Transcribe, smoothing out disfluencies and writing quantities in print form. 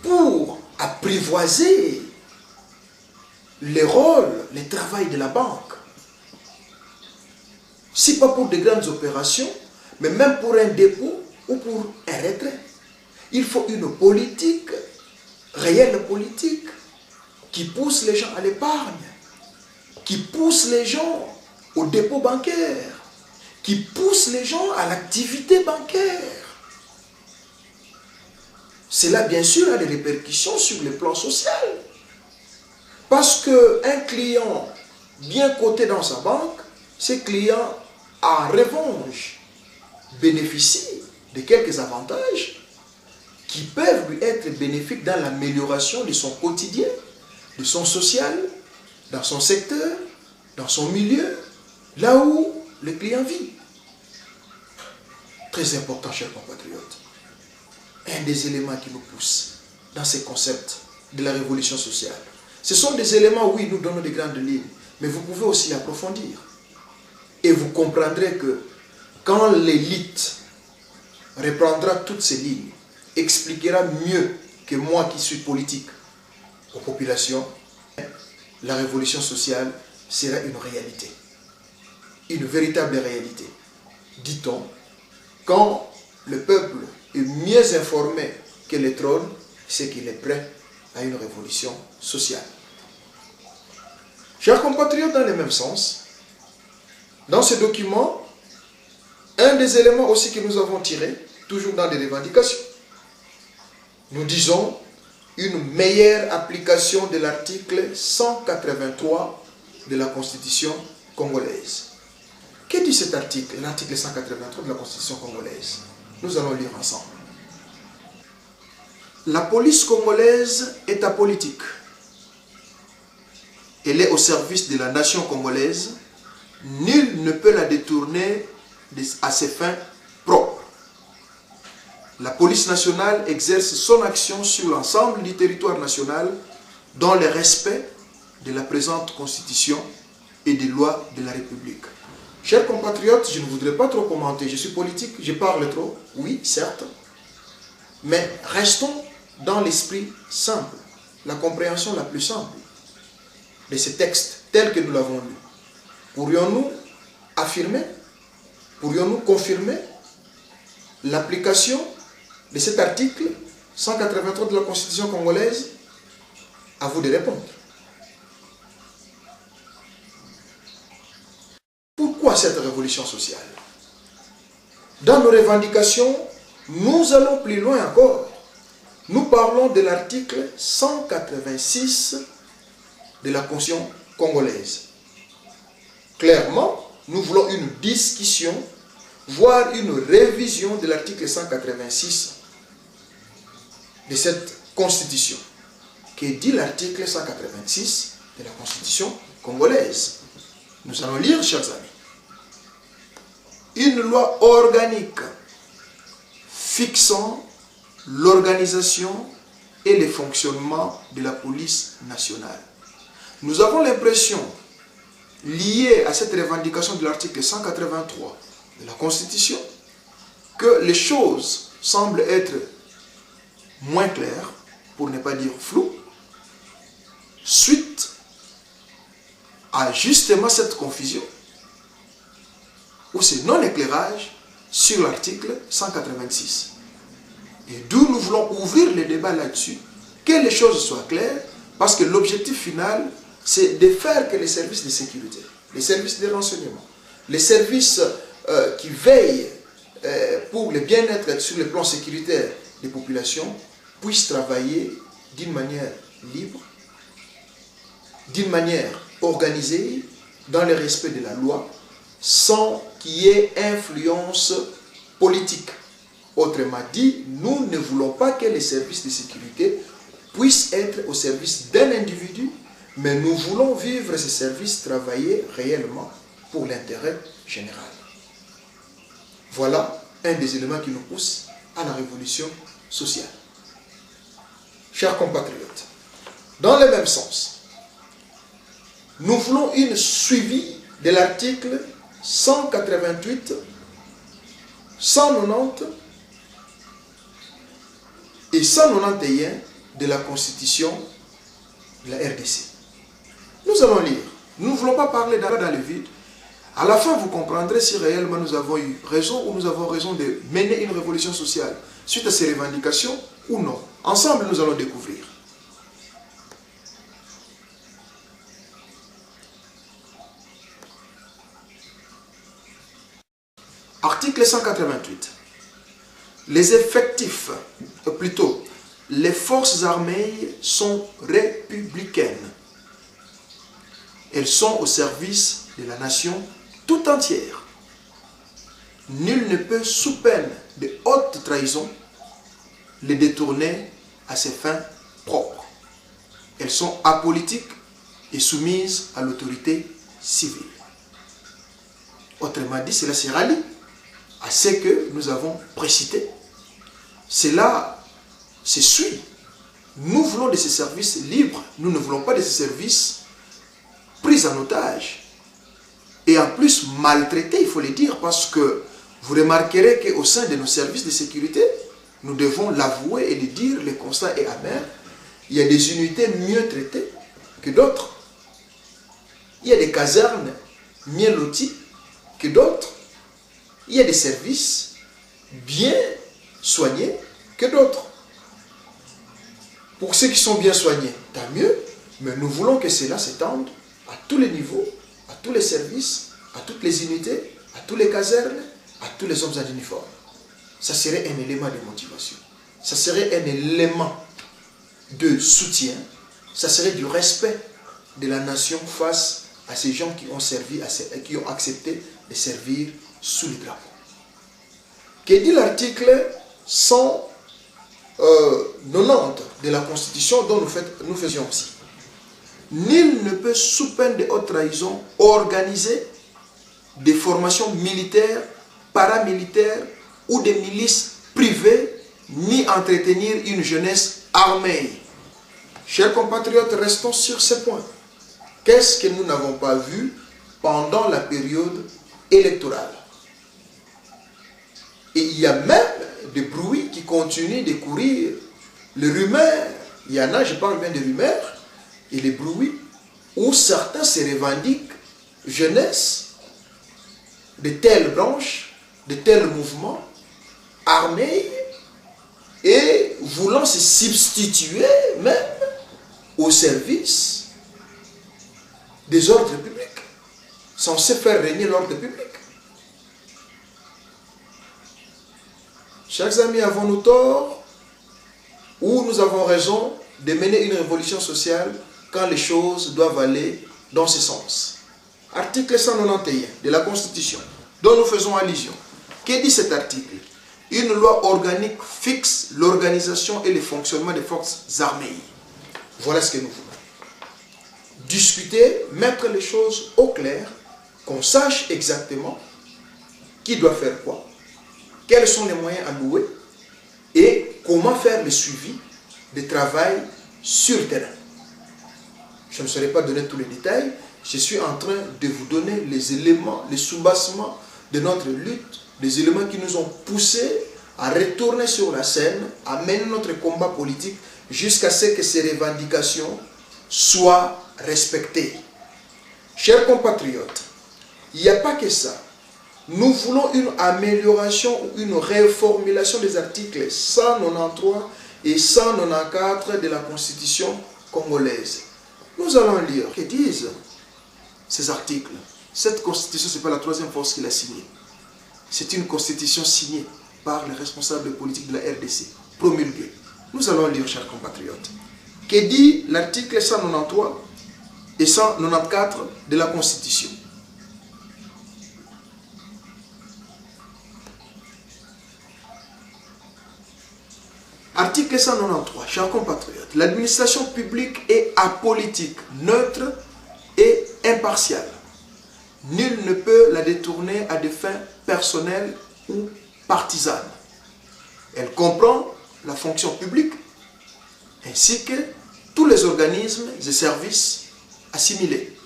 pour apprivoiser les rôles, les travail de la banque. Si pas pour de grandes opérations, mais même pour un dépôt ou pour un retrait. Il faut une politique, réelle politique, qui pousse les gens à l'épargne, qui pousse les gens au dépôt bancaire, qui pousse les gens à l'activité bancaire. Cela, bien sûr, a des répercussions sur le plan social. Parce qu'un client bien coté dans sa banque, ce client, en revanche, bénéficie de quelques avantages qui peuvent lui être bénéfiques dans l'amélioration de son quotidien, de son social, dans son secteur, dans son milieu, là où le client vit. Très important, chers compatriotes. Un des éléments qui nous pousse dans ces concepts de la révolution sociale. Ce sont des éléments, oui, nous donnons des grandes lignes, mais vous pouvez aussi approfondir. Et vous comprendrez que quand l'élite reprendra toutes ces lignes, expliquera mieux que moi qui suis politique aux populations, la révolution sociale sera une réalité. Une véritable réalité. Dit-on, quand le peuple est mieux informé que le trône, c'est qu'il est prêt à une révolution sociale. Chers compatriotes, dans le même sens, dans ce document, un des éléments aussi que nous avons tiré, toujours dans des revendications, nous disons une meilleure application de l'article 183 de la Constitution congolaise. Que dit cet article, l'article 183 de la Constitution congolaise? Nous allons lire ensemble. La police congolaise est apolitique. Elle est au service de la nation congolaise. Nul ne peut la détourner à ses fins propres. La police nationale exerce son action sur l'ensemble du territoire national dans le respect de la présente Constitution et des lois de la République. Chers compatriotes, je ne voudrais pas trop commenter. Je suis politique, je parle trop. Oui, certes. Mais restons dans l'esprit simple, la compréhension la plus simple de ces textes tels que nous l'avons lu. Pourrions-nous affirmer, pourrions-nous confirmer l'application de cet article 183 de la Constitution congolaise? À vous de répondre. Pourquoi cette révolution sociale? Dans nos revendications, nous allons plus loin encore. Nous parlons de l'article 186 de la Constitution congolaise. Clairement, nous voulons une discussion, voire une révision de l'article 186 de cette Constitution. Que dit l'article 186 de la Constitution congolaise? Nous allons lire, chers amis. Une loi organique fixant l'organisation et le fonctionnement de la police nationale. Nous avons l'impression, liée à cette revendication de l'article 183 de la Constitution, que les choses semblent être moins claires, pour ne pas dire floues, suite à justement cette confusion ou ce non-éclairage sur l'article 186. Et d'où nous voulons ouvrir le débat là-dessus, que les choses soient claires, parce que l'objectif final, c'est de faire que les services de sécurité, les services de renseignement, les services qui veillent pour le bien-être sur le plan sécuritaire des populations, puissent travailler d'une manière libre, d'une manière organisée, dans le respect de la loi, sans qu'il y ait influence politique. Autrement dit, nous ne voulons pas que les services de sécurité puissent être au service d'un individu, mais nous voulons vivre ces services, travailler réellement pour l'intérêt général. Voilà un des éléments qui nous pousse à la révolution sociale. Chers compatriotes, dans le même sens, nous voulons une suivi de l'article 188, 190 et 191 de la Constitution de la RDC. Nous allons lire. Nous ne voulons pas parler dans le vide. À la fin, vous comprendrez si réellement nous avons eu raison ou nous avons raison de mener une révolution sociale suite à ces revendications ou non. Ensemble, nous allons découvrir. Article 188. Les effectifs, plutôt, les forces armées sont républicaines. Elles sont au service de la nation tout entière. Nul ne peut, sous peine de haute trahison, les détourner à ses fins propres. Elles sont apolitiques et soumises à l'autorité civile. Autrement dit, cela se rallie à ce que nous avons précité. Cela se suit. Nous voulons de ces services libres. Nous ne voulons pas de ces services pris en otage. Et en plus maltraités, il faut le dire, parce que vous remarquerez qu'au sein de nos services de sécurité, nous devons l'avouer et le dire, le constat est amer. Il y a des unités mieux traitées que d'autres. Il y a des casernes mieux loties que d'autres. Il y a des services bien soignés que d'autres. Pour ceux qui sont bien soignés, tant mieux, mais nous voulons que cela s'étende à tous les niveaux, à tous les services, à toutes les unités, à tous les casernes, à tous les hommes en uniforme. Ça serait un élément de motivation. Ça serait un élément de soutien. Ça serait du respect de la nation face à ces gens qui ont servi, qui ont accepté de servir sous le drapeau. Que dit l'article 190 de la Constitution dont nous faisions aussi? Nul ne peut, sous peine de haute trahison, organiser des formations militaires, paramilitaires ou des milices privées, ni entretenir une jeunesse armée. Chers compatriotes, restons sur ce point. Qu'est-ce que nous n'avons pas vu pendant la période électorale? Et il y a même des bruits qui continuent de courir. Les rumeurs, il y en a, je parle bien des rumeurs, et les bruits où certains se revendiquent jeunesse de telles branches, de tels mouvements armés et voulant se substituer même au service des ordres publics, censés faire régner l'ordre public. Chers amis, avons-nous tort ou nous avons raison de mener une révolution sociale quand les choses doivent aller dans ce sens? Article 191 de la Constitution, dont nous faisons allusion. Que dit cet article? Une loi organique fixe l'organisation et le fonctionnement des forces armées. Voilà ce que nous voulons. Discuter, mettre les choses au clair, qu'on sache exactement qui doit faire quoi, quels sont les moyens alloués et comment faire le suivi du travail sur le terrain. Je ne saurais pas donner tous les détails. Je suis en train de vous donner les éléments, les soubassements de notre lutte, les éléments qui nous ont poussés à retourner sur la scène, à mener notre combat politique jusqu'à ce que ces revendications soient respectées. Chers compatriotes, il n'y a pas que ça. Nous voulons une amélioration ou une reformulation des articles 193 et 194 de la Constitution congolaise. Nous allons lire. Que disent ces articles? Cette Constitution, ce n'est pas la troisième force qui l'a signée. C'est une Constitution signée par les responsables politiques de la RDC, promulguée. Nous allons lire, chers compatriotes. Que dit l'article 193 et 194 de la Constitution? Article 193, chers compatriotes, l'administration publique est apolitique, neutre et impartiale. Nul ne peut la détourner à des fins personnelles ou partisanes. Elle comprend la fonction publique ainsi que tous les organismes et services assimilés.